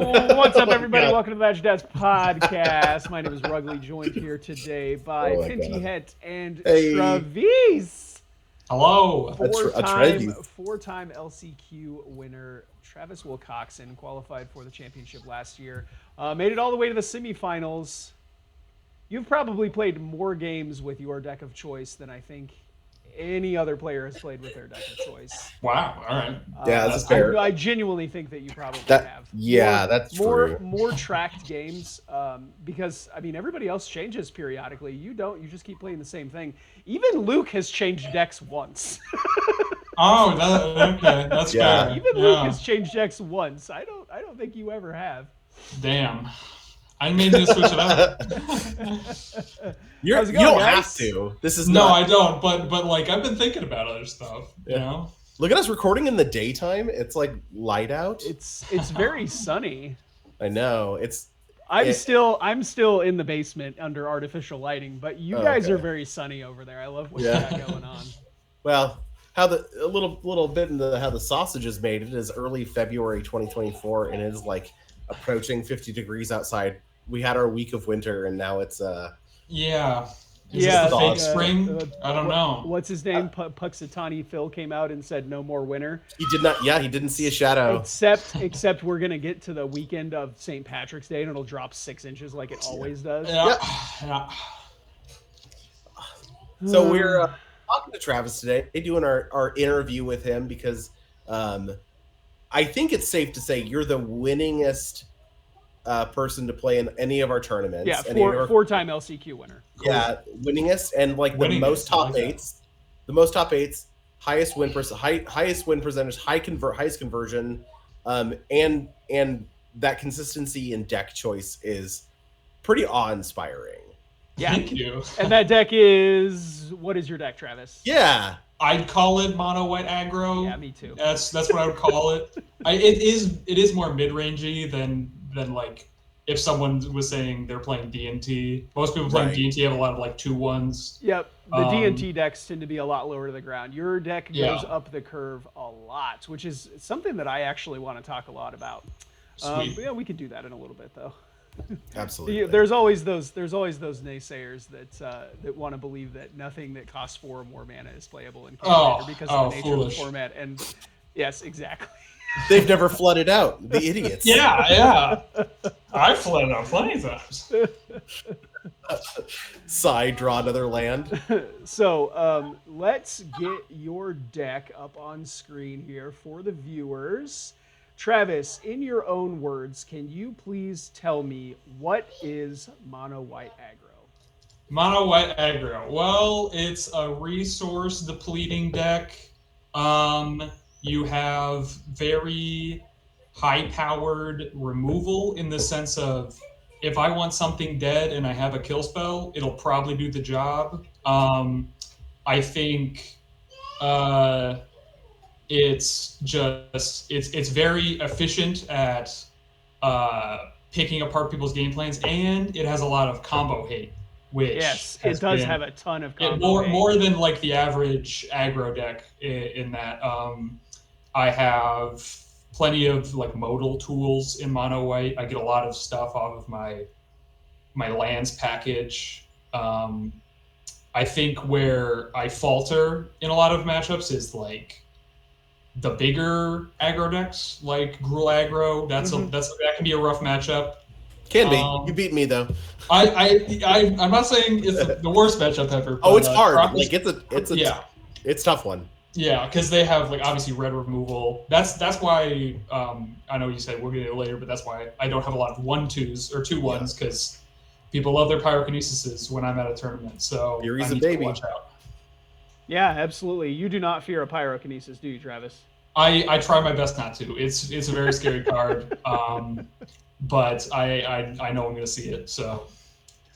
What's up, everybody? God. Welcome to the Match Dads podcast. My name is Rugley, joined here today by Oh my Pinty God. Het and Hey. Travis. Hello. Four-time LCQ winner Travis Wilcoxon qualified for the championship last year. Made it all the way to the semifinals. You've probably played more games with your deck of choice than I think any other player has played with their deck of choice. Wow. All right. Yeah, that's fair. I genuinely think that you probably have. That's true. More tracked games, because I mean everybody else changes periodically. You don't. You just keep playing the same thing. Even Luke has changed decks once. Oh, okay. That's fair. Even Luke has changed decks once. I don't think you ever have. Damn. I may need to switch it up. You don't have to. This is no, not... I don't. But like I've been thinking about other stuff. You know. Look at us recording in the daytime. It's like light out. It's very sunny. I know. I'm still in the basement under artificial lighting, but you guys are very sunny over there. I love what you got going on. Well, a little bit into how the sausage is made. It is early February 2024, and it is like approaching 50 degrees outside. We had our week of winter, and now it's yeah. Is this the fake spring? I don't know. What's his name? Puxatani Phil came out and said no more winter. He did not. Yeah, he didn't see a shadow. Except we're gonna get to the weekend of St. Patrick's Day and it'll drop 6 inches like it always does. Yeah. So we're talking to Travis today, doing our interview with him because I think it's safe to say you're the winningest person to play in any of our tournaments. Yeah, four-time LCQ winner. Yeah, winningest and like the most top eights, highest win percentage, highest conversion, and that consistency in deck choice is pretty awe-inspiring. Yeah. Thank you. And that deck is, what is your deck, Travis? Yeah. I'd call it mono white aggro. Yeah, me too. That's what I would call it. It is more mid-rangey than like if someone was saying they're playing D&T. Most people playing D&T have a lot of like 2-1s. Yep. The D&T decks tend to be a lot lower to the ground. Your deck goes up the curve a lot, which is something that I actually want to talk a lot about. But yeah, we could do that in a little bit though. Absolutely. There's always those naysayers that want to believe that nothing that costs 4 or more mana is playable in Commander because of the nature of the format. And yes, exactly. They've never flooded out, the idiots. Yeah. I've flooded out plenty of times. Sigh, draw another land. So let's get your deck up on screen here for the viewers. Travis, in your own words, can you please tell me what is mono white aggro? Mono white aggro. Well, it's a resource depleting deck. You have very high-powered removal in the sense of if I want something dead and I have a kill spell, it'll probably do the job. I think it's very efficient at picking apart people's game plans, and it has a lot of combo hate. Which it does have a ton of combo hate. More than like the average aggro deck in that. I have plenty of like modal tools in mono white. I get a lot of stuff off of my lands package. I think where I falter in a lot of matchups is like the bigger aggro decks, like Gruul aggro. That can be a rough matchup. Can be. You beat me though. I'm not saying it's the worst matchup ever. Oh, it's hard. Like it's a tough one. Yeah, because they have like obviously red removal. That's why I know you said we'll get it later, but that's why I don't have a lot of 1/2s or 2/1s because people love their pyrokinesises when I'm at a tournament. So Fury's a baby. Watch out. Yeah, absolutely. You do not fear a pyrokinesis, do you, Travis? I try my best not to. It's a very scary card, but I know I'm going to see it. So.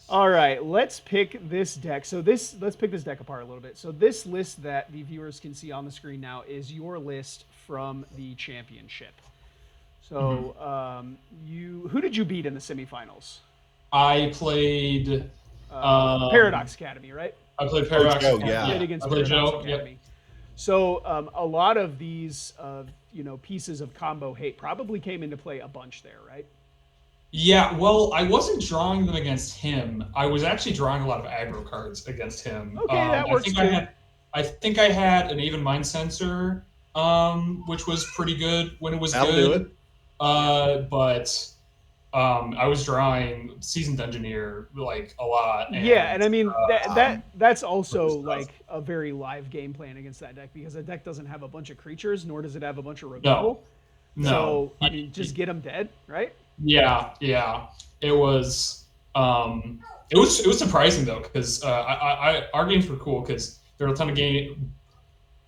All right, let's pick this deck. Let's pick this deck apart a little bit. So this list that the viewers can see on the screen now is your list from the championship. So who did you beat in the semifinals? I played Paradox Academy, right? I played Paradox Academy. Yeah. Against I played Paradox Joe. Academy. Yep. So a lot of these, pieces of combo hate probably came into play a bunch there, right? Yeah, well, I wasn't drawing them against him. I was actually drawing a lot of aggro cards against him. Okay, that works too. I think I had an even mind sensor, which was pretty good when it was That'll good. do it. But I was drawing Seasoned Engineer like a lot. And I mean that's also like a very live game plan against that deck, because that deck doesn't have a bunch of creatures, nor does it have a bunch of removal. No. So I mean, just get them dead, right? Yeah. It was surprising though, because our games were cool because there were a ton of game.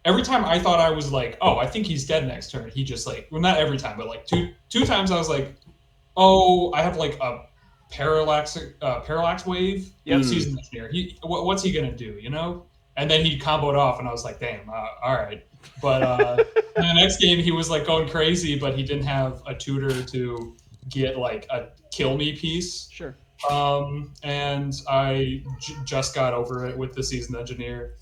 Every time I thought I was like, oh, I think he's dead next turn, he just like, well, not every time, but like two times I was like, oh, I have like a parallax wave. Yep. Seasoned Engineer. What's he gonna do? And then he comboed off, and I was like, damn, all right. But in the next game, he was like going crazy, but he didn't have a tutor to get like a kill me piece. Sure. And I just got over it with the Seasoned Engineer.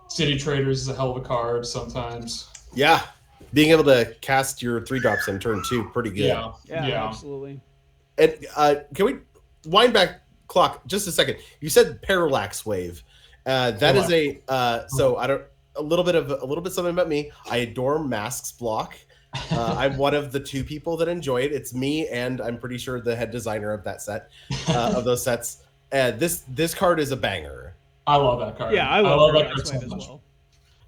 City Traders is a hell of a card sometimes. Yeah. Being able to cast your 3-drops in turn 2, pretty good. Yeah, absolutely. And can we wind back clock just a second? You said parallax wave. That is so I don't a little bit something about me. I adore Masks block. I'm one of the 2 people that enjoy it. It's me, and I'm pretty sure the head designer of that set, of those sets. This card is a banger. I love that card. Yeah, I love that card so as much. well.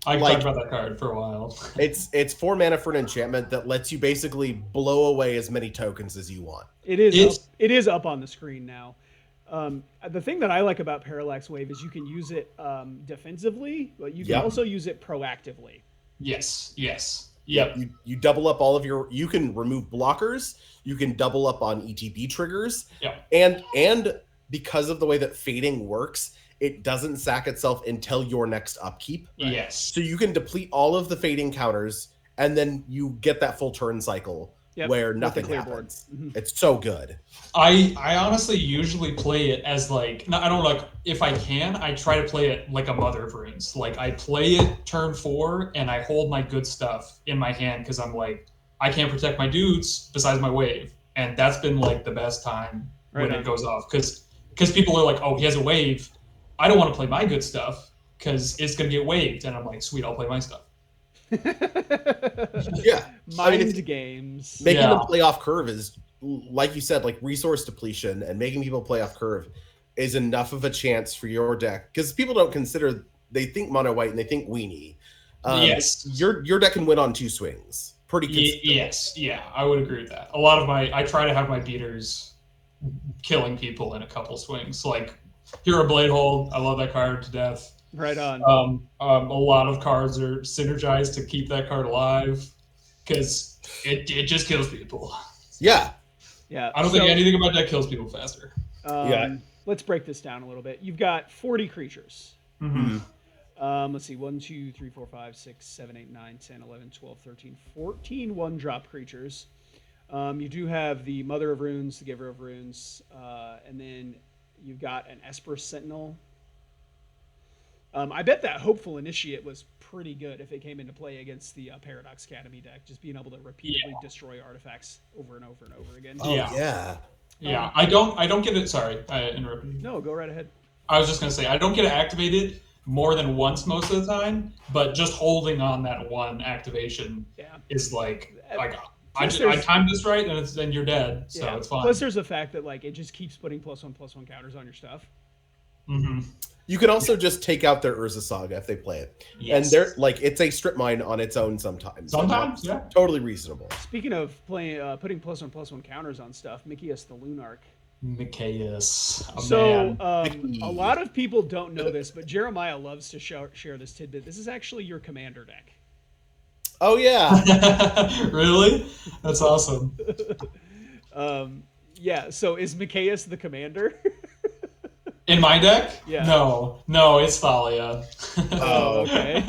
I talked about that card for a while. It's 4 mana for an enchantment that lets you basically blow away as many tokens as you want. It is up on the screen now. The thing that I like about Parallax Wave is you can use it defensively, but you can also use it proactively. Yes. Yep. You double up all of your. You can remove blockers. You can double up on ETB triggers. Yep. And because of the way that fading works, it doesn't sack itself until your next upkeep. Yes. So you can deplete all of the fading counters, and then you get that full turn cycle where nothing happens. Mm-hmm. It's so good. I honestly usually play it as like, I don't like, if I can, I try to play it like a Mother of Runes. Like I play it turn 4 and I hold my good stuff in my hand because I'm like, I can't protect my dudes besides my wave. And that's been like the best time when it goes off. Because people are like, oh, he has a wave. I don't want to play my good stuff because it's going to get waved. And I'm like, sweet, I'll play my stuff. Mind games. Making them play off curve is, like you said, like resource depletion, and making people play off curve is enough of a chance for your deck, because people don't consider, they think mono white and they think weenie. Yes, your deck can win on 2 swings pretty consistently. Yes, I would agree with that. A lot of I try to have my beaters killing people in a couple swings, like Hero Blade Hold. I love that card to death. Right on. A lot of cards are synergized to keep that card alive because it just kills people. Yeah. I don't think anything about that kills people faster. Let's break this down a little bit. You've got 40 creatures. Mm-hmm. Let's see. 1, 2, 3, 4, 5, 6, 7, 8, 9, 10, 11, 12, 13, 14 1-drop creatures. You do have the Mother of Runes, the Giver of Runes, and then you've got an Esper Sentinel. I bet that Hopeful Initiate was pretty good if it came into play against the Paradox Academy deck, just being able to repeatedly destroy artifacts over and over and over again. Yeah. I don't get it. Sorry, I interrupted you. No, go right ahead. I was just gonna say I don't get it activated more than once most of the time, but just holding on that one activation is like I timed this right, and then you're dead, so it's fine. Plus, there's the fact that like it just keeps putting +1/+1 counters on your stuff. Mm-hmm. You can also just take out their Urza Saga if they play it. Yes. And they're like, it's a strip mine on its own sometimes. Totally reasonable. Speaking of putting +1/+1 counters on stuff, Mikias the Lunarch. Mikias. A lot of people don't know this, but Jeremiah loves to share this tidbit. This is actually your commander deck. Oh, yeah. Really? That's awesome. So is Mikias the commander? In my deck? Yeah. No, it's Thalia. Oh, okay.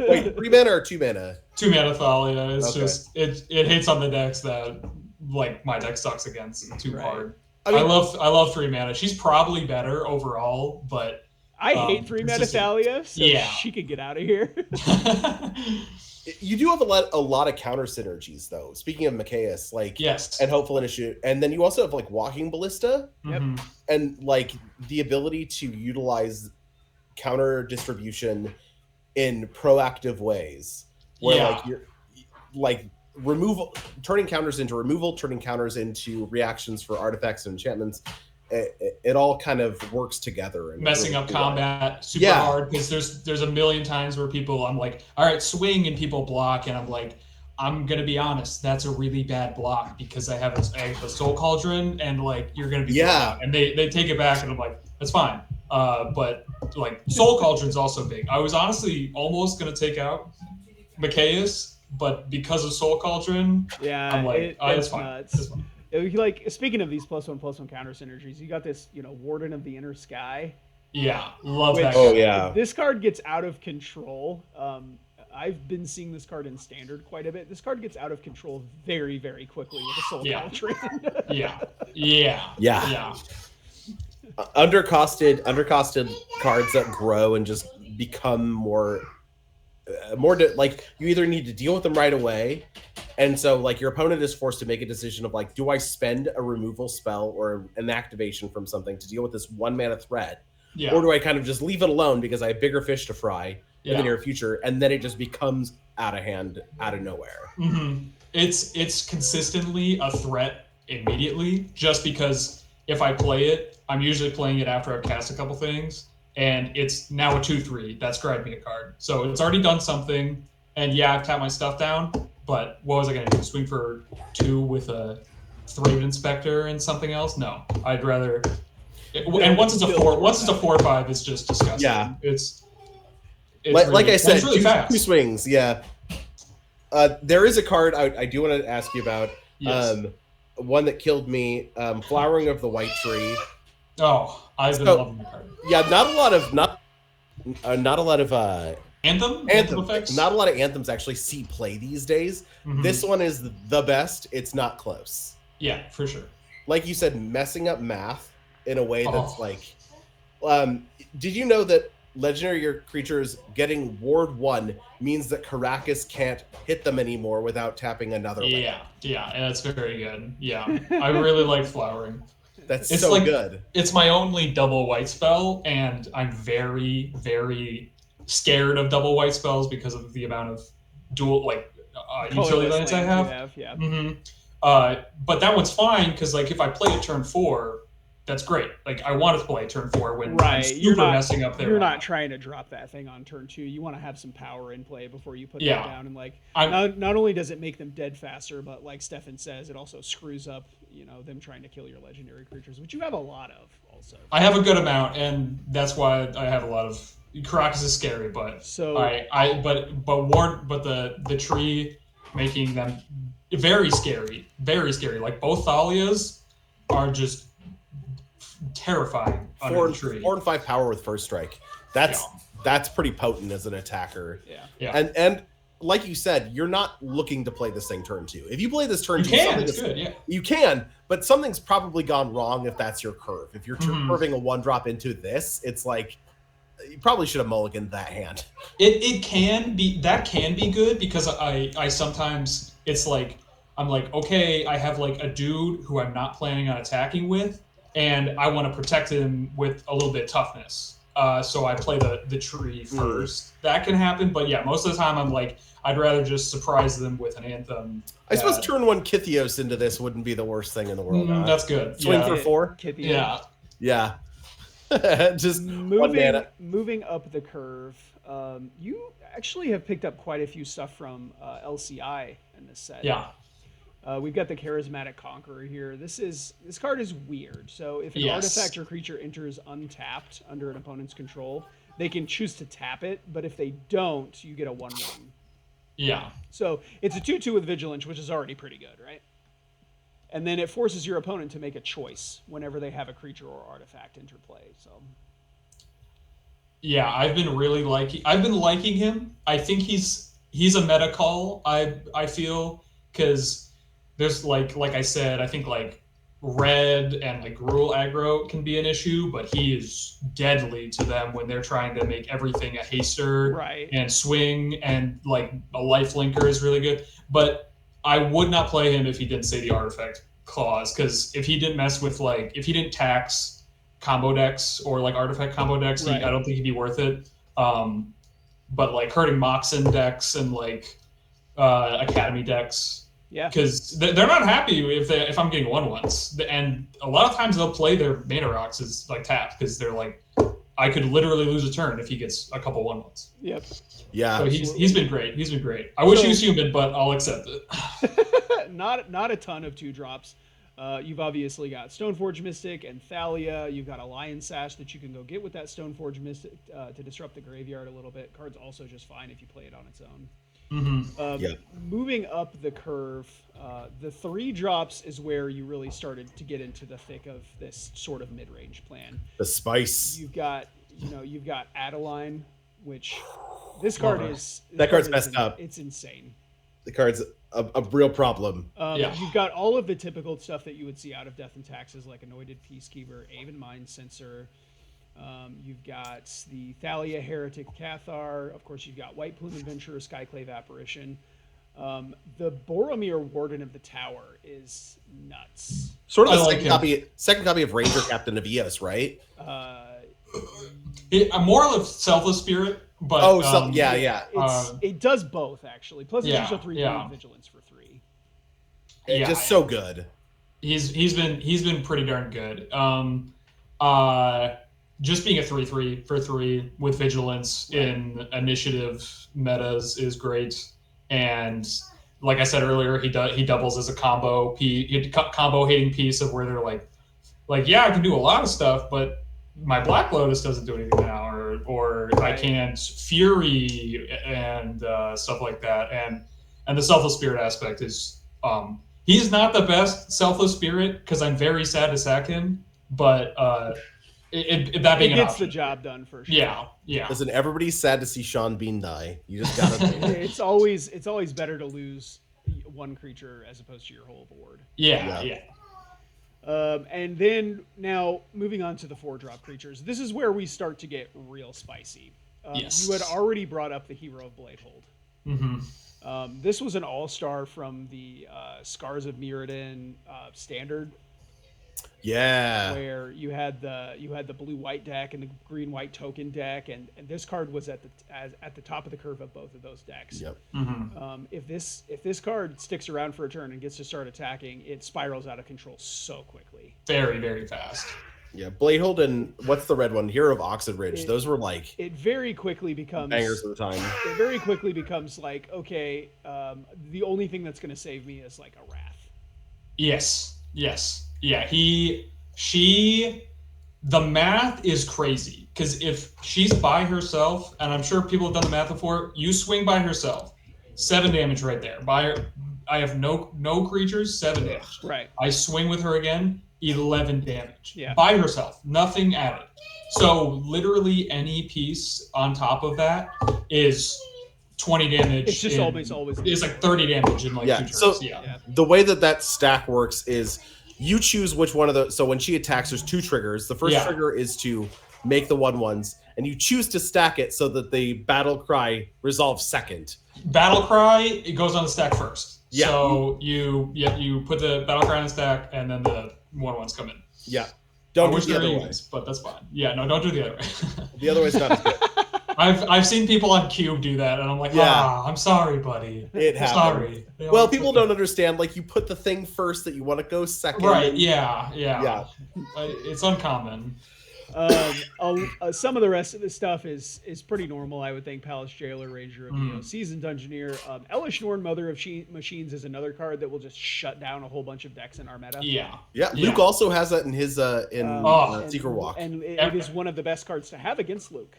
Wait, 3 mana or 2 mana? 2 mana Thalia. It's just it hits on the decks that like my deck sucks against too hard. I love 3 mana. She's probably better overall, but I hate 3-mana Thalia, so yeah. she could get out of here. You do have a lot of counter synergies, though. Speaking of Mikaeus, like, yes, and Hopeful Initiate, and then you also have like Walking Ballista, and like the ability to utilize counter distribution in proactive ways, where like you're like turning counters into removal, turning counters into reactions for artifacts and enchantments. It all kind of works together and messing up combat super hard, because there's a million times where I'm like, all right, swing, and people block, and I'm like, I'm gonna be honest, that's a really bad block because I have a Soul Cauldron, and like you're gonna be out. And they take it back, and I'm like, that's fine. But like Soul Cauldron's also big. I was honestly almost gonna take out Mikaeus, but because of Soul Cauldron, I'm like, it's fine. It's fine. Like, speaking of these +1/+1 counter synergies, you got this, Warden of the Inner Sky. Yeah, love that. Oh yeah, this card gets out of control. I've been seeing this card in Standard quite a bit. This card gets out of control very, very quickly with a Soul Cauldron. yeah. Undercosted cards that grow and just become more like you either need to deal with them right away, and so like your opponent is forced to make a decision of like, do I spend a removal spell or an activation from something to deal with this 1-mana threat, or do I kind of just leave it alone because I have bigger fish to fry in the near future, and then it just becomes out of hand out of nowhere. It's consistently a threat immediately, just because if I play it, I'm usually playing it after I've cast a couple things, and it's now a 2/3. That's grabbed me a card. So it's already done something, and I've tapped my stuff down, but what was I going to do? Swing for 2 with a Thraven Inspector and something else? No. I'd rather... And once it's a 4/5, it's just disgusting. Yeah. It's like I said, really two swings, there is a card I do want to ask you about. Yes. One that killed me, Flowering of the White Tree. Oh, I've been loving the card. Yeah, not a lot of anthem effects. Not a lot of anthems actually see play these days. This one is the best. It's not close. Yeah, for sure. Like you said, messing up math in a way that's like, did you know that legendary creatures getting Ward 1 means that Caracas can't hit them anymore without tapping another land? Yeah, and that's very good. Yeah, I really like Flowering. It's so good. It's my only double white spell, and I'm very, very scared of double white spells because of the amount of dual utility lands I have. But that one's fine because like if I play it turn 4, that's great. Like I want to play turn 4 when I'm super messing up there. You're not trying to drop that thing on turn 2. You want to have some power in play before you put that down. And like not only does it make them dead faster, but like Stefan says, it also screws up them trying to kill your legendary creatures, which you have a lot of also. I have a good amount, and that's why I have a lot of Caracas is scary, but the tree making them very scary. Like both Thalias are just terrifying under the tree. 4 and 5 power with first strike. That's pretty potent as an attacker. Yeah. And like you said, you're not looking to play this thing turn 2. If you play this turn 2, you can, but something's probably gone wrong if that's your curve. If you're curving a 1-drop into this, it's like you probably should have mulliganed that hand. It can be good because I sometimes it's like I'm like, okay, I have like a dude who I'm not planning on attacking with, and I want to protect him with a little bit of toughness. So I play the tree first. That can happen, but most of the time I'm like, I'd rather just surprise them with an anthem. I suppose turn 1 Kithios into this wouldn't be the worst thing in the world. That's good. Swing for 4? Kithios. Yeah. Just moving up the curve. You actually have picked up quite a few stuff from LCI in this set. Yeah. We've got the Charismatic Conqueror here. This card is weird. So if an artifact or creature enters untapped under an opponent's control, they can choose to tap it, but if they don't, you get a 1/1. Yeah. So it's a 2/2 with Vigilance, which is already pretty good, right? And then it forces your opponent to make a choice whenever they have a creature or artifact interplay. So yeah, I've been liking him. I think he's a meta call, I feel, because there's like I said, I think like red and like gruel aggro can be an issue, but he is deadly to them when they're trying to make everything a haster Right. and swing, and like a life linker is really good. But I would not play him if he didn't say the artifact clause, because if he didn't mess with like, if he didn't tax combo decks or like artifact combo decks, Right. I don't think he'd be worth it. But like hurting Moxen decks and like Academy decks, Yeah. because they're not happy if I'm getting 1/1s, and a lot of times they'll play their mana rocks as like tapped, because they're like, I could literally lose a turn if he gets a couple 1/1s. Yep. Yeah. So he's been great. He's been great. I wish he was human, but I'll accept it. Not a ton of 2-drops. You've obviously got Stoneforge Mystic and Thalia. You've got a Lion Sash that you can go get with that Stoneforge Mystic to disrupt the graveyard a little bit. Card's also just fine if you play it on its own. Moving up the curve, the 3-drops is where you really started to get into the thick of this sort of mid-range plan. The spice. You've got Adeline, which this card is messed up. It's insane. The card's a real problem. You've got all of the typical stuff that you would see out of Death and Taxes, like Anointed Peacekeeper, Aven Mind Sensor. You've got the Thalia Heretic Cathar. Of course, you've got White Plume Adventurer, Skyclave Apparition. The Boromir Warden of the Tower is nuts. Sort of the second copy of Ranger Captain of Eos, right? More of Selfless Spirit, but it does both actually. Plus, it's also 3 Vigilance for 3. It's just so good. He's been pretty darn good. Just being a 3/3 for 3 with Vigilance in initiative metas is great. And like I said earlier, he doubles as a combo hating piece of where they're like yeah, I can do a lot of stuff, but my Black Lotus doesn't do anything now, or I can't Fury and stuff like that. And the Selfless Spirit aspect is he's not the best Selfless Spirit, because I'm very sad to sack him, but it gets the job done for sure. Yeah. Listen, everybody's sad to see Sean Bean die. You just gotta. It's always better to lose one creature as opposed to your whole board. Yeah. And then now moving on to the 4-drop creatures, this is where we start to get real spicy. Yes. You had already brought up the Hero of Bladehold. Mm-hmm. This was an all-star from the Scars of Mirrodin standard. Yeah. Where you had the blue-white deck and the green-white token deck, and this card was at the top of the curve of both of those decks. Yep. Mm-hmm. If this card sticks around for a turn and gets to start attacking, it spirals out of control so quickly. Very, very fast. Yeah, Bladehold and what's the red one? Hero of Oxenridge. Those were like it very quickly becomes bangers of the time. It very quickly becomes like, okay, the only thing that's going to save me is like a Wrath. Yes. Yeah, the math is crazy, because if she's by herself, and I'm sure people have done the math before, you swing by herself, 7 damage right there. I have no creatures, 7 damage. Right. I swing with her again, 11 damage. Yeah. By herself, nothing added. So literally any piece on top of that is 20 damage. It's just always. It's like 30 damage in like 2 turns. So the way that stack works is you choose which one of the. So when she attacks, there's 2 triggers. The first trigger is to make the 1/1s, and you choose to stack it so that the Battle Cry resolves second. Battle Cry, it goes on the stack first. Yeah. So you put the Battle Cry on the stack, and then the 1/1s come in. Yeah. Don't do the other way. But that's fine. Yeah, no, don't do the other way. The other way's not as good. I've seen people on Cube do that, and I'm like, I'm sorry, buddy. It happens. Sorry. Well, people don't understand. Like, you put the thing first that you want to go second. Right? Yeah. It's uncommon. Some of the rest of the stuff is pretty normal, I would think. Palace Jailer, Ranger of Eos, Seasoned Dungeoneer. Elish Norn, Mother of Machines is another card that will just shut down a whole bunch of decks in our meta. Yeah. Luke also has that in his Secret Walk, and it is one of the best cards to have against Luke.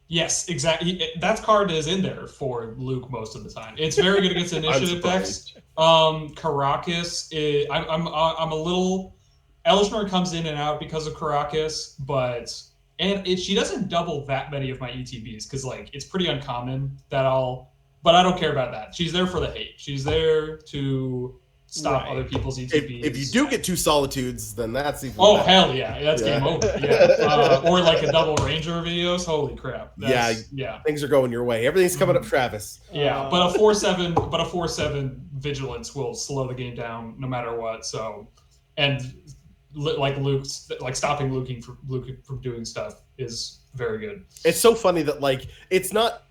Yes, exactly. That card is in there for Luke most of the time. It's very good against initiative decks. Caracas, I'm a little. Elishnorn comes in and out because of Caracas, she doesn't double that many of my ETBs, because like it's pretty uncommon that but I don't care about that. She's there for the hate. She's there to stop other people's ETBs. If you do get 2 Solitudes, then that's even Oh, better. hell yeah. That's game over. Yeah. Or like a double Ranger videos. Holy crap. Yeah. Things are going your way. Everything's coming up, Travis. Yeah, but a 4/7 Vigilance will slow the game down no matter what. So, and like Luke's, like stopping Luke from doing stuff is very good. It's so funny that like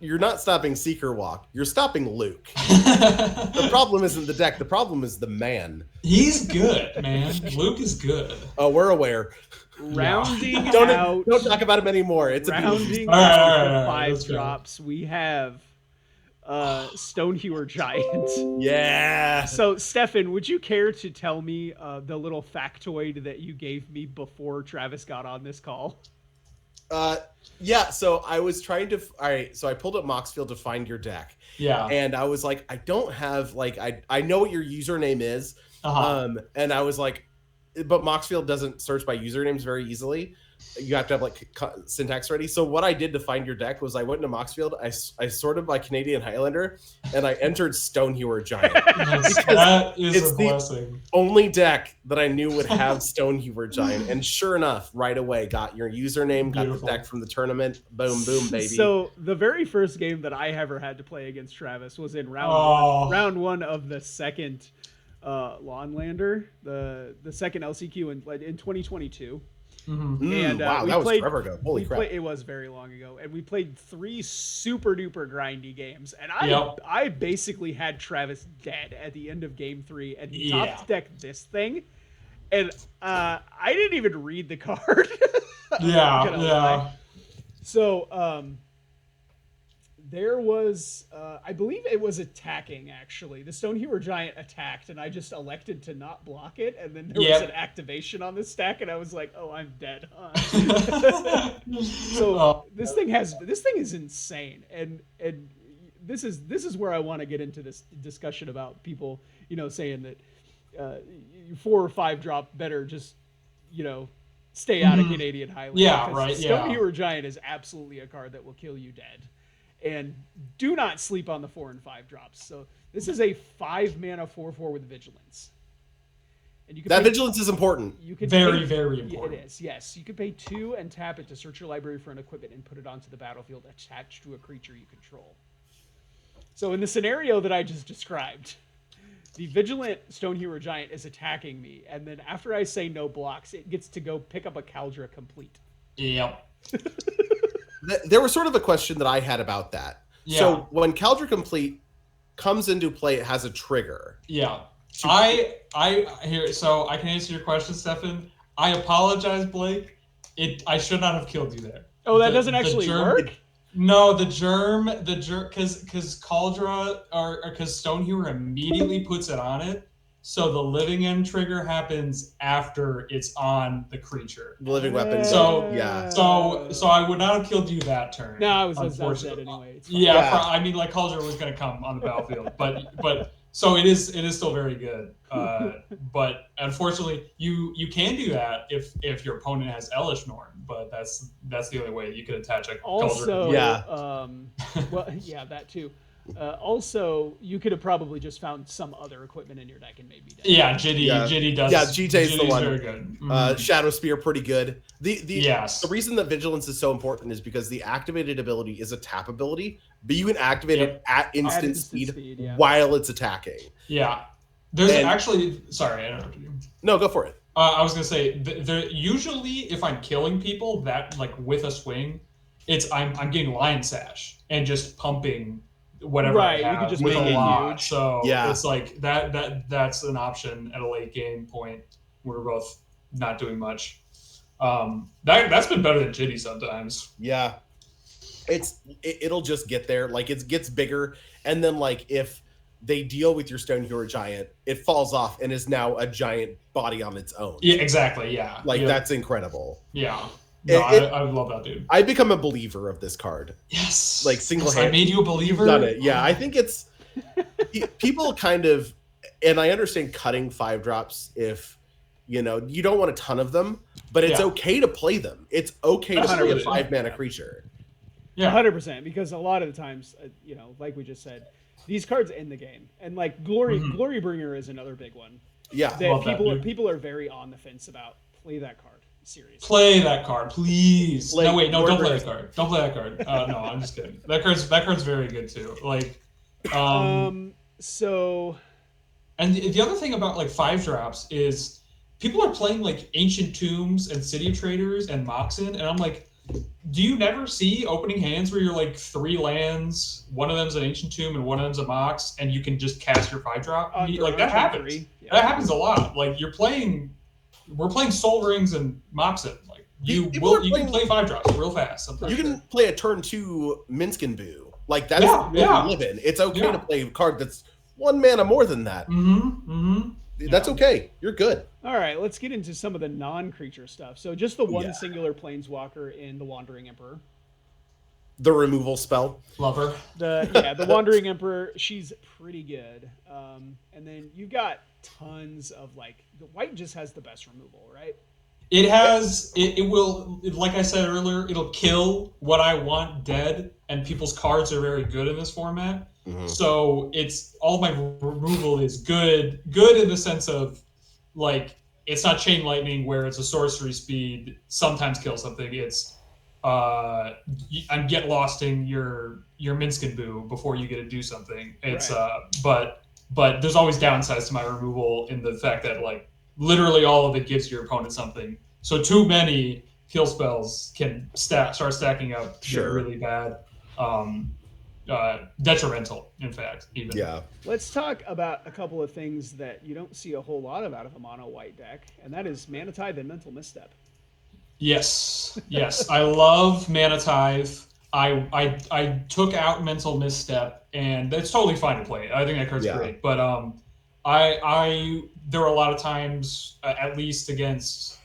you're not stopping Seeker Walk, you're stopping Luke. The problem isn't the deck, the problem is the man. He's good, man. Luke is good. Oh, we're aware. Rounding out. Don't talk about him anymore. It's rounding a out 5 drops. We have Stonehewer Giant. Yeah. So, Stefan, would you care to tell me the little factoid that you gave me before Travis got on this call? Yeah, so I was trying to so I pulled up Moxfield to find your deck. Yeah. And I was like, I don't have like I know what your username is. And I was like, but Moxfield doesn't search by usernames very easily. You have to have like syntax ready. So what I did to find your deck was I went into Moxfield, I sorted by Canadian Highlander, and I entered Stonehewer Giant. That is a blessing. Only deck that I knew would have Stonehewer Giant. And sure enough, right away, got your username, got the deck from the tournament. Boom, boom, baby. So the very first game that I ever had to play against Travis was in round one of the second Lawnlander, the second LCQ in 2022. And wow, that was forever ago. Holy crap. It was very long ago. And we played 3 super duper grindy games. And I basically had Travis dead at the end of game 3. And he top decked this thing. And I didn't even read the card. Yeah. So there was, I believe it was attacking, actually. The Stonehewer Giant attacked, and I just elected to not block it, and then there was an activation on this stack, and I was like, oh, I'm dead, huh? So this thing is insane, and this is where I want to get into this discussion about people, saying that 4 or 5 drop better just, stay out of Canadian Highlands. Yeah, right, Stonehewer Giant is absolutely a card that will kill you dead. And do not sleep on the 4 and 5 drops. So this is a 5-mana 4/4 with Vigilance. And you can Vigilance is important. You can very important. It is, yes. You can pay 2 and tap it to search your library for an equipment and put it onto the battlefield attached to a creature you control. So in the scenario that I just described, the Vigilant Stonehewer Giant is attacking me, and then after I say no blocks, it gets to go pick up a Caldra complete. Yep. There was sort of a question that I had about that. Yeah. So when Caldra Complete comes into play, it has a trigger. Yeah. So I can answer your question, Stefan. I apologize, Blake. I should not have killed you there. Oh, that doesn't actually work? No, the germ, because Caldra because Stonehewer immediately puts it on it. So the living end trigger happens after it's on the creature. The living weapon. So I would not have killed you that turn. No, I was dead anyway. I mean, like Caldra was going to come on the battlefield, but so it is still very good. But unfortunately, you can do that if your opponent has Elish Norn, but that's the only way you could attach a also, Caldra. That too. Also, you could have probably just found some other equipment in your deck and made me dead. Yeah, Jitty does. Yeah, GT's the one. Very good. Shadow Spear, pretty good. Yes. The reason that Vigilance is so important is because the activated ability is a tap ability, but you can activate it at instant speed while it's attacking. Yeah. There's actually... Sorry, I interrupted you. No, go for it. I was going to say, usually if I'm killing people that like with a swing, I'm getting Lion Sash and just pumping whatever I have you can just with make a it lot. huge. So it's like that's an option at a late game point where we're both not doing much. That's been better than Jitty sometimes. Yeah. It'll just get there. Like it gets bigger, and then like if they deal with your Stonehewer Giant, it falls off and is now a giant body on its own. Yeah, exactly. Yeah. That's incredible. Yeah. No, I love that, dude. I've become a believer of this card. Yes. Like single-handed. I made you a believer. Done it. Yeah, I think it's people kind of, and I understand cutting 5 drops if you don't want a ton of them, but it's okay to play them. It's okay to play a 5-mana creature. Yeah, 100%. Because a lot of the times, like we just said, these cards end the game. And like Glorybringer is another big one. Yeah. That people are very on the fence about. Play that card. Seriously. Play that card, please. Like, no, wait, no, don't play that card. Don't play that card. No, I'm just kidding. That card's very good too. Like, so. And the other thing about like 5-drops is people are playing like Ancient Tombs and City of Traders and Moxen, and I'm like, do you never see opening hands where you're like 3 lands, one of them's an Ancient Tomb and one of them's a Mox, and you can just cast your 5-drop? Like that happens. Yeah. That happens a lot. Like we're playing Soul Rings and Moxen. Like you can play 5-drops real fast. You can play a turn 2 Minsk and Boo. Like that's what we live in. It's okay to play a card that's 1 mana more than that. That's okay. You're good. All right, let's get into some of the non-creature stuff. So just the one singular planeswalker in the Wandering Emperor. The removal spell. Love her. The Wandering Emperor, she's pretty good. And then you've got tons of like the white just has the best removal, right? It has it will, like I said earlier, it'll kill what I want dead, and people's cards are very good in this format. So it's all my removal is good in the sense of like it's not Chain Lightning where it's a sorcery speed sometimes kill something. It's I'm get losting your Minsk and Boo before you get to do something. It's but there's always downsides to my removal in the fact that like literally all of it gives your opponent something. So too many kill spells can start stacking up really bad. Detrimental, in fact, even. Yeah. Let's talk about a couple of things that you don't see a whole lot of out of a mono white deck, and that is Mana Tithe and Mental Misstep. Yes. I love Mana Tithe. I took out Mental Misstep, and that's totally fine to play. I think that card's great, but there were a lot of times, at least against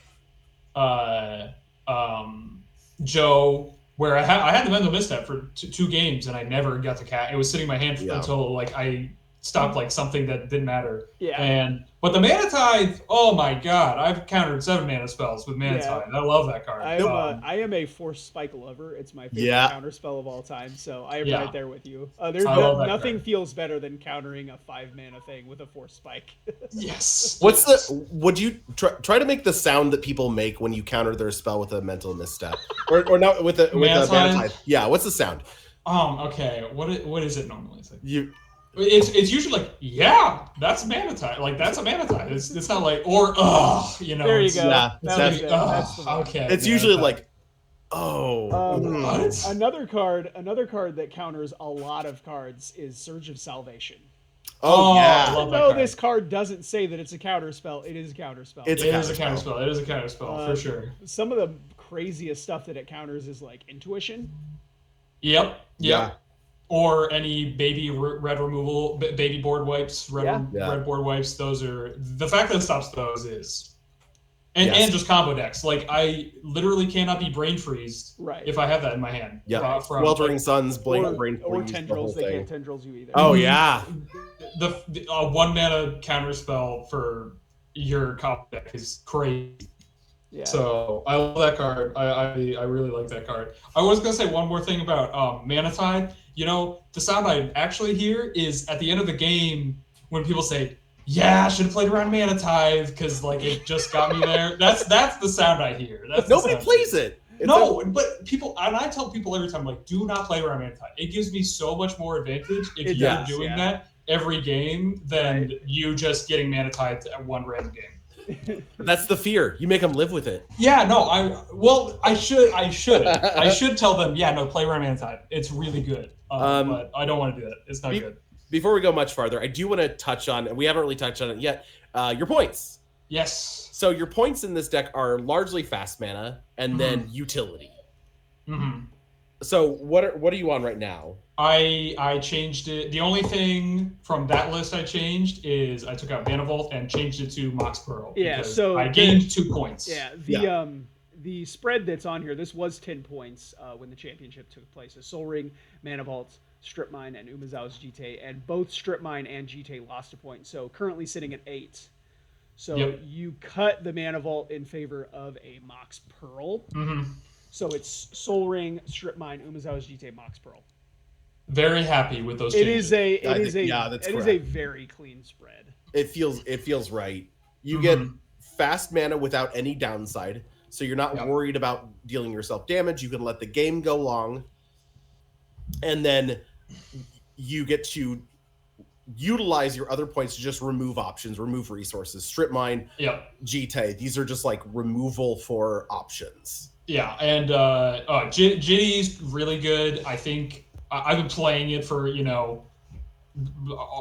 Joe, where I had the Mental Misstep for 2 games, and I never got to cast. It was sitting in my hand until like I stopped like something that didn't matter. Yeah. But the Mana Tithe, oh my god, I've countered 7 mana spells with Mana Tithe. I love that card. I am a Force Spike lover. It's my favorite counter spell of all time. So I am right there with you. Nothing feels better than countering a 5 mana thing with a Force Spike. Yes. Would you try to make the sound that people make when you counter their spell with a Mental Misstep, or not with a Mana Tithe? Yeah. What's the sound? Okay. What is it normally? It's usually like, that's Mana Tithe. Like that's a Mana Tithe. It's not like There you go. Yeah, that's the one. Okay. It's usually like, what? Another card that counters a lot of cards is Surge of Salvation. I love that card. This card doesn't say that it's a counter spell. It is a counter spell. It is a counter spell. It is a counter spell for sure. Some of the craziest stuff that it counters is like Intuition. Yep. Yeah. Or any baby red removal, baby board wipes, red board wipes. Those are the fact that it stops those is, and just combo decks. Like I literally cannot be brain freezed if I have that in my hand. Yeah, Weltering Suns, brain freeze, or Tendrils. They can't Tendrils you either. Oh yeah, the 1 mana counter spell for your combo deck is crazy. Yeah. So I love that card. I really like that card. I was gonna say one more thing about Mana Tithe. You know, the sound I actually hear is at the end of the game when people say, I should have played around Mana Tithe because like it just got me there. That's the sound I hear. Nobody plays it. But people, and I tell people every time, like, do not play around Mana Tithe. It gives me so much more advantage if you're doing that every game than you just getting Mana Tithe at one random game. That's the fear. You make them live with it. Yeah, no, I should tell them, play around Mana Tithe. It's really good. But I don't want to do that. It's not good. Before we go much farther, I do want to touch on, and we haven't really touched on it yet, your points. Yes. So your points in this deck are largely fast mana and then utility. Mm-hmm. So what are you on right now? I changed it. The only thing from that list I changed is I took out Mana Vault and changed it to Mox Pearl. Yeah, so I gained 2 points. Yeah, the spread that's on here, this was 10 points when the championship took place. So Soul Ring, Mana Vault, Strip Mine, and Umezawa's Jite, and both Strip Mine and Jite lost a point. So currently sitting at 8. So you cut the Mana Vault in favor of a Mox Pearl. Mm-hmm. So it's Soul Ring, Strip Mine, Umezawa's Jite, Mox Pearl. Very happy with those It changes. is a that's it is correct. a very clean spread. It feels right. You get fast mana without any downside, so you're not worried about dealing yourself damage. You can let the game go long, and then you get to utilize your other points to just remove options, remove resources, strip mine, GT. These are just like removal for options. Yeah, and Jitty's really good. I think I've been playing it for,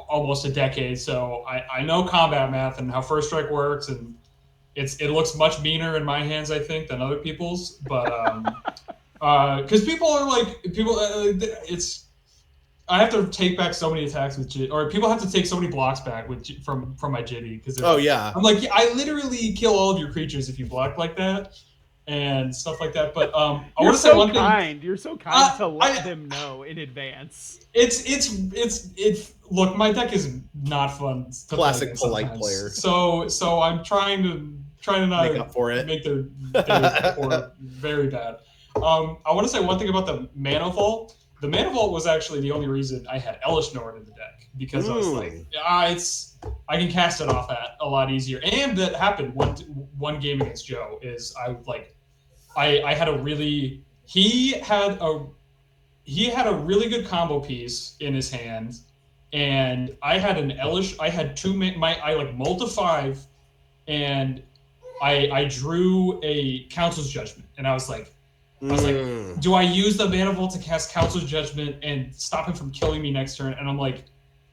almost a decade, so I know combat math and how first strike works, and it looks much meaner in my hands, I think, than other people's. But because people are like it's. I have to take back so many attacks with Jitty, or people have to take so many blocks back with from my Jitty because I'm like, I literally kill all of your creatures if you block like that and stuff like that. But I want to say one thing. You're so kind to let them know in advance. Look, my deck is not fun. Classic polite player. So I'm trying to not make up for it. Make their day very bad. I want to say one thing about the Mana Vault. The Mana Vault was actually the only reason I had Elish Nord in the deck, because I was like, I can cast it off that a lot easier. And that happened one game against Joe. Is I had a really he had a really good combo piece in his hand, and I had an Elish. I had I mulled to 5, and I drew a Council's Judgment, and I was like, do I use the Mana Vault to cast Council's Judgment and stop him from killing me next turn? And I'm like,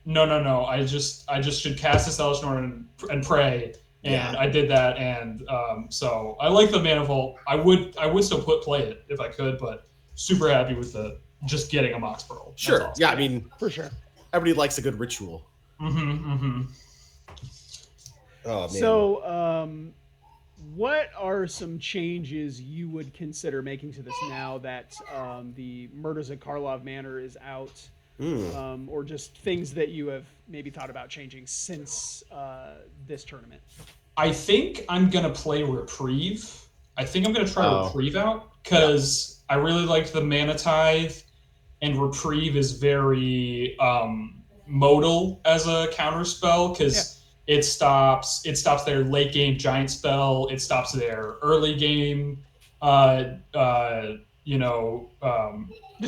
no. I just should cast this Elish Nord and pray. And I did that, and so I like the Mana Vault. I would still play it if I could, but super happy with just getting a Mox Pearl. Sure. Awesome. Yeah, I mean, for sure. Everybody likes a good ritual. Oh man. So, what are some changes you would consider making to this now that the Murders at Karlov Manor is out, or just things that you have maybe thought about changing since this tournament? I think I'm gonna play Reprieve. I think I'm gonna try Reprieve out because I really liked the Mana Tithe, and Reprieve is very modal as a counter spell because. It stops their late game giant spell. It stops their early game, just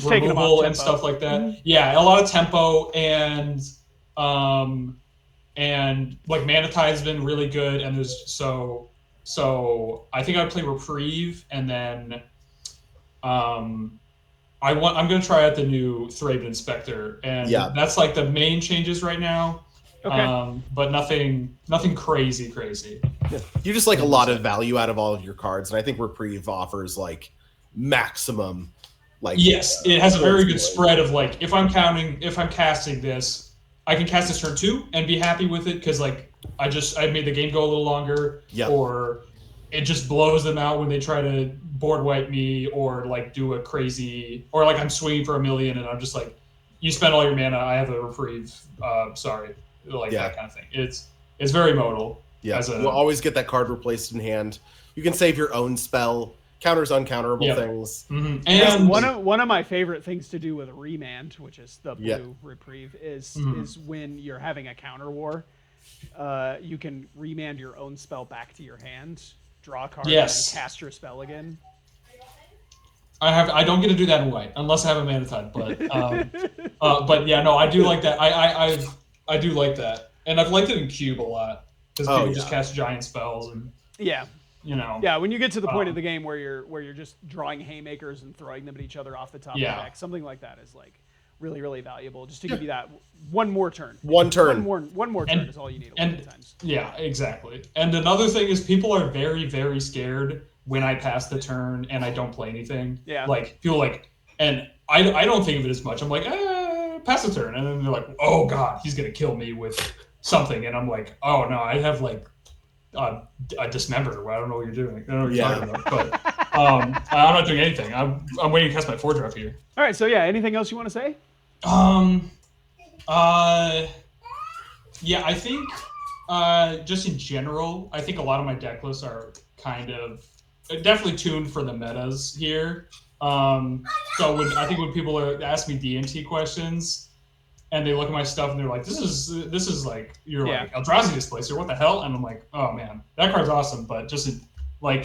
removal and stuff like that. Mm-hmm. Yeah, a lot of tempo and like Mana Tithe has been really good. And there's so I think I'd play Reprieve, and then I'm gonna try out the new Thraben Inspector, and that's like the main changes right now. Okay. But nothing crazy. Yeah. You just like a lot of value out of all of your cards, and I think Reprieve offers like maximum. Yes, it has a very good spread of like if I'm casting this, I can cast this turn 2 and be happy with it because like I made the game go a little longer, or it just blows them out when they try to board wipe me or like do a crazy, or like I'm swinging for 1 million and I'm just like, you spent all your mana, I have a Reprieve, sorry. That kind of thing. It's very modal. Yeah, we'll always get that card replaced in hand. You can save your own spell, counters uncounterable things. Mm-hmm. And one of my favorite things to do with Remand, which is the blue Reprieve, is when you're having a counter war, you can remand your own spell back to your hand, draw a card, and cast your spell again. I don't get to do that in white unless I have a Mana Tithe, but yeah, no, I do like that. I do like that, and I've liked it in Cube a lot because people just cast giant spells and when you get to the point of the game where you're just drawing haymakers and throwing them at each other off the top of the deck, something like that is like really, really valuable. Just to give you that one more turn. One turn is all you need. A lot of times. Yeah, exactly. And another thing is people are very, very scared when I pass the turn and I don't play anything. Yeah. Like people and I don't think of it as much. I'm like, pass the turn, and then they're like, oh god, he's gonna kill me with something, and I'm like, oh no, I have like a dismember. I don't know what you're doing. I don't know what you're talking about, but I'm not doing anything. I'm waiting to cast my 4-drop here. All right, so anything else you want to say? I think just in general, I think a lot of my deck lists are kind of definitely tuned for the metas here. So when people ask me D&T questions and they look at my stuff and they're like, this is like, you're like Eldrazi Displacer, what the hell? And I'm like, oh man, that card's awesome, but just like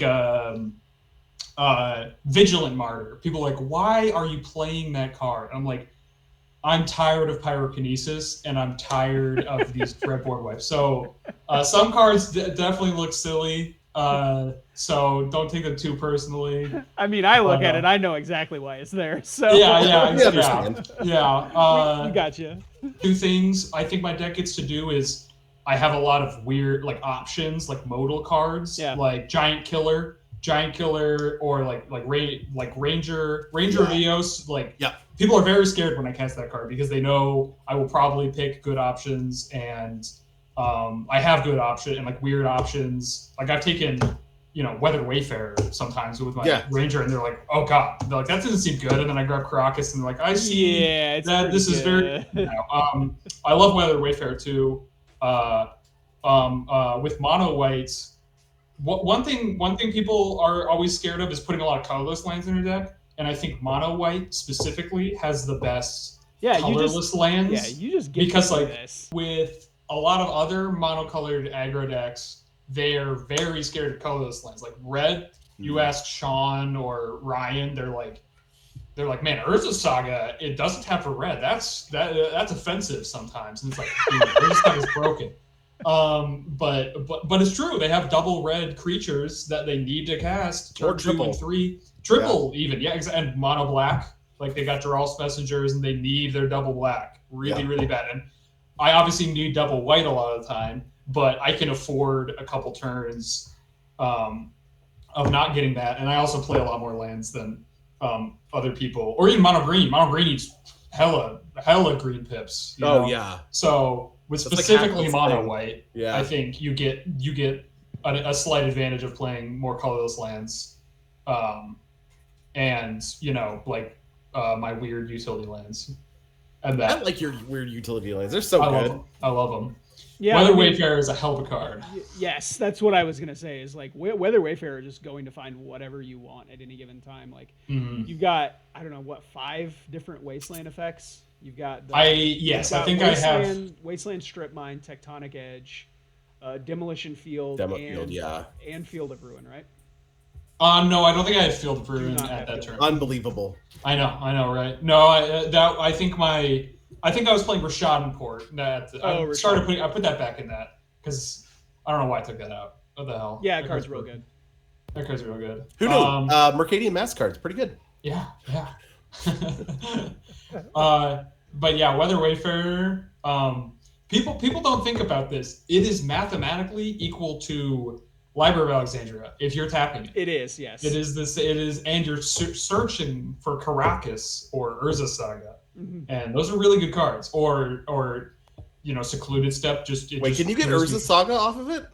Vigilant Martyr. People are like, why are you playing that card? And I'm like, I'm tired of pyrokinesis and I'm tired of these red board wipes. So some cards definitely look silly. So don't take them too personally. I mean, I look at it, I know exactly why it's there. So yeah. We got you. Two things I think my deck gets to do is I have a lot of weird like options, like modal cards, like Giant Killer, or like Ranger Eos. Like people are very scared when I cast that card because they know I will probably pick good options and. I have good options and like weird options. Like I've taken, Weathered Wayfarer sometimes with my Ranger, and they're like, "Oh God," they're like, "That doesn't seem good." And then I grab Caracas, and they're like, "I see that this is very." I love Weathered Wayfarer too. With mono whites, one thing people are always scared of is putting a lot of colorless lands in your deck, and I think mono white specifically has the best colorless lands. Yeah, you just get because like with a lot of other monocolored aggro decks, they are very scared of colorless lands. Like red, you ask Sean or Ryan, they're like, man, Urza Saga, it doesn't have a red. That's offensive sometimes. And it's like, dude, Urza Saga's broken. But it's true. They have double red creatures that they need to cast. Or triple. 2 and 3. Triple even, and mono black. Like they got Geralt's Messengers and they need their double black really bad. And I obviously need double white a lot of the time, but I can afford a couple turns of not getting that. And I also play a lot more lands than other people, or even mono green. Mono green needs hella green pips. You know? So with that's specifically like mono white, I think you get a slight advantage of playing more colorless lands, and my weird utility lands. And that. I like your weird utility lands. They're so good. I love them. Yeah, Weather Wayfarer is a hell of a card. Yes, that's what I was gonna say. Is like Weather Wayfarer is just going to find whatever you want at any given time. Like you've got 5 different wasteland effects. You've got I think I have Wasteland Strip Mine, Tectonic Edge, Demolition Field, and Field of Ruin, right? No, I don't think I had Field of Ruin at that turn. Unbelievable. I know, right? No, I think I was playing Rashad Port. I put that back in that because I don't know why I took that out. What the hell? Yeah, that card's real good. That card's real good. Who knew? Mercadian Mask card's pretty good. Yeah. But yeah, Weather Wayfarer. People don't think about this. It is mathematically equal to Library of Alexandria if you're tapping it. It is, yes. It is, and you're searching for Caracas or Urza Saga, and those are really good cards. Or Secluded Step. Wait, can you get Urza Saga off of it?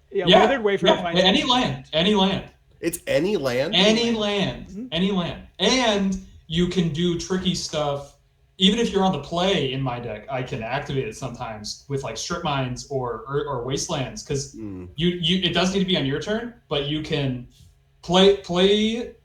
Yeah. Weathered Wayfarer. Any land. It's any land. Any land, and you can do tricky stuff. Even if you're on the play in my deck, I can activate it sometimes with like Strip Mines or Wastelands because it does need to be on your turn, but you can play the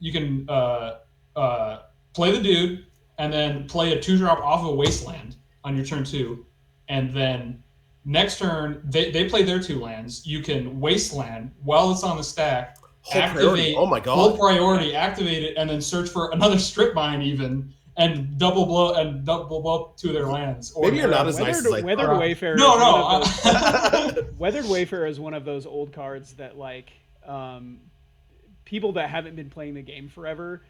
dude and then play a 2-drop off of a Wasteland on your turn 2, and then next turn they play their 2 lands. You can Wasteland while it's on the stack, activate whole priority, activate it, and then search for another Strip Mine even. And double blow 2 of their lands. Or maybe you're not as nice as I thought. Weathered Wayfarer. No. Weathered Wayfarer is one of those old cards that like people that haven't been playing the game forever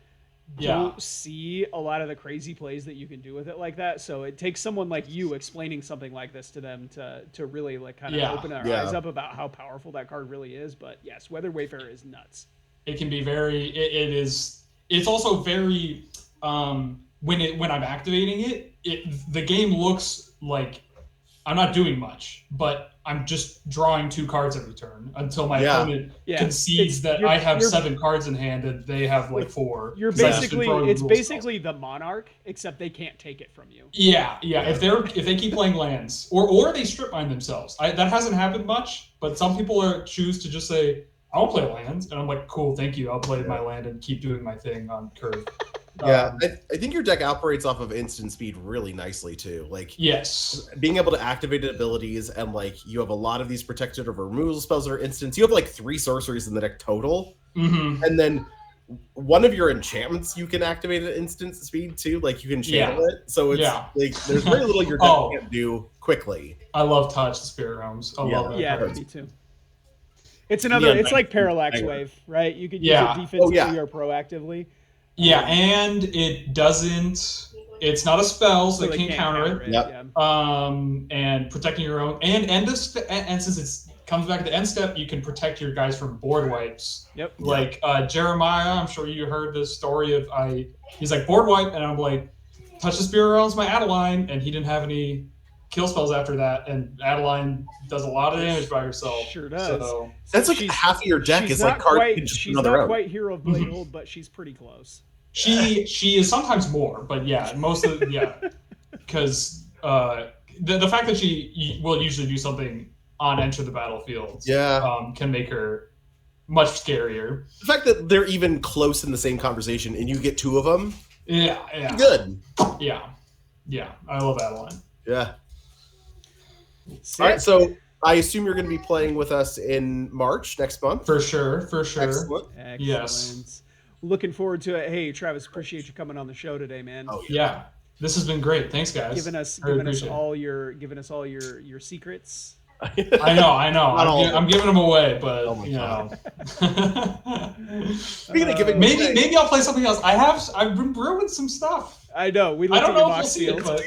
don't see a lot of the crazy plays that you can do with it like that. So it takes someone like you explaining something like this to them to really like kind of open their eyes up about how powerful that card really is. But yes, Weathered Wayfarer is nuts. It can be very. It's also very. When I'm activating it, the game looks like I'm not doing much, but I'm just drawing 2 cards every turn until my opponent concedes that I have 7 cards in hand and they have like 4. It's basically the Monarch, except they can't take it from you. Yeah. If they keep playing lands or they strip mine themselves, that hasn't happened much. But some people choose to just say, "I'll play lands," and I'm like, "Cool, thank you. I'll play my land and keep doing my thing on curve." Yeah, I think your deck operates off of instant speed really nicely too. Like, yes, being able to activate abilities, and like you have a lot of these protected or removal spells that are instants. You have like 3 sorceries in the deck total, and then one of your enchantments you can activate at instant speed too. Like you can channel it, so it's like there's very little your deck can't do quickly. I love Touch the Spirit Realms. I love that. Yeah, card. me too. It's another. It's like Parallax Wave, right? You can use it defensively or proactively. Yeah, and it doesn't. It's not a spell, so it can't counter it. Yep. And protecting your own and since it comes back at the end step, you can protect your guys from board wipes. Yep. Like Jeremiah, I'm sure you heard this story of he's like board wipe, and I'm like, touch the Spirit Realms, my Adeline, and he didn't have any kill spells after that, and Adeline does a lot of damage by herself. Sure does. So that's like half of your deck is like cards. She's not quite Hero of Blade Old, but she's pretty close. She is sometimes more, but yeah, most of because the fact that she will usually do something on enter the battlefield, can make her much scarier. The fact that they're even close in the same conversation and you get 2 of them, good. Yeah, I love Adeline. Yeah. All right, so I assume you're going to be playing with us in March next month. For sure. Excellent. Yes. Looking forward to it. Hey, Travis, appreciate you coming on the show today, man. Oh, yeah. This has been great. Thanks, guys. Giving us all your secrets. I know. I'm giving them away, but you know. Speaking of giving, maybe I'll play something else. I've been brewing some stuff. I know. I don't know if we'll see it, but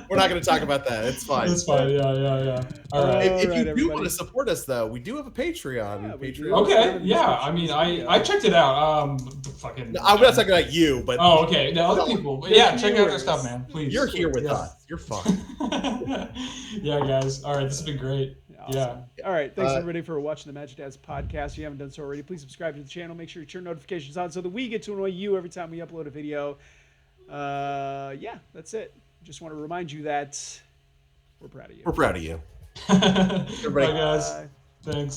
we're not going to talk about that. It's fine. It's fine. Yeah. All right. If you do want to support us, though, we do have a Patreon. Okay. Yeah. I mean, I checked it out. I'm not talking about you, but okay. The other people. But yeah, check out their stuff, man. Please. You're here with us. You're fine. Yeah, guys. All right. This has been great. Awesome. Yeah. All right. Thanks everybody for watching the Magic Dads podcast. If you haven't done so already, please subscribe to the channel. Make sure you turn notifications on so that we get to annoy you every time we upload a video. Yeah, that's it. Just want to remind you that we're proud of you. We're proud of you. Bye, guys. Thanks.